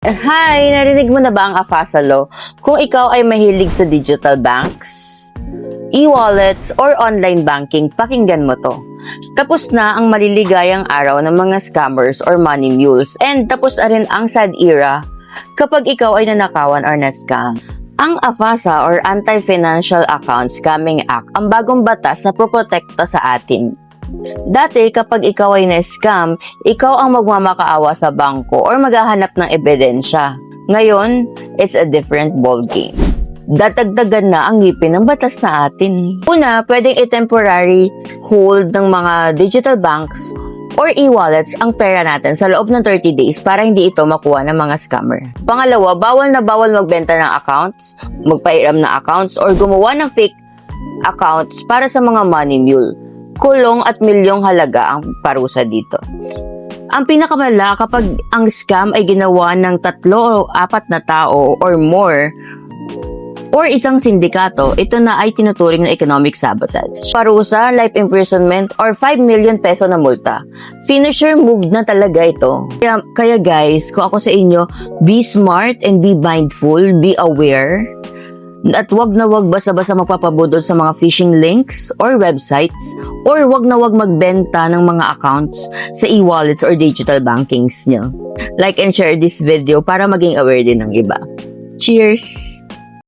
Hi! Narinig mo na ba ang AFASA Law? Kung ikaw ay mahilig sa digital banks, e-wallets, or online banking, pakinggan mo to. Tapos na ang maliligayang araw ng mga scammers or money mules, and tapos na rin ang sad era kapag ikaw ay nanakawan or na-scam. Ang AFASA or Anti-Financial Account Scamming Act ang bagong batas na poprotekta sa atin. Dati, kapag ikaw ay na-scam, ikaw ang magmamakaawa sa bangko or maghahanap ng ebidensya. Ngayon, it's a different ballgame. Datagdagan na ang ngipin ng batas na atin. Una, pwedeng i-temporary hold ng mga digital banks or e-wallets ang pera natin sa loob ng 30 days para hindi ito makuha ng mga scammer. Pangalawa, bawal na bawal magbenta ng accounts, magpairam ng accounts, or gumawa ng fake accounts para sa mga money mule. Kulong at milyong halaga ang parusa dito. Ang pinakamala kapag ang scam ay ginawa ng 3 o 4 na tao or more or isang sindikato, ito na ay tinuturing na economic sabotage. Parusa, life imprisonment, or 5 million peso na multa. Finisher move na talaga ito. Kaya guys, kung ako sa inyo, be smart and be mindful, be aware. At wag na wag basta-basta magpapabudol sa mga phishing links or websites, or wag na wag magbenta ng mga accounts sa e-wallets or digital bankings nyo. Like and share this video para maging aware din ng iba. Cheers!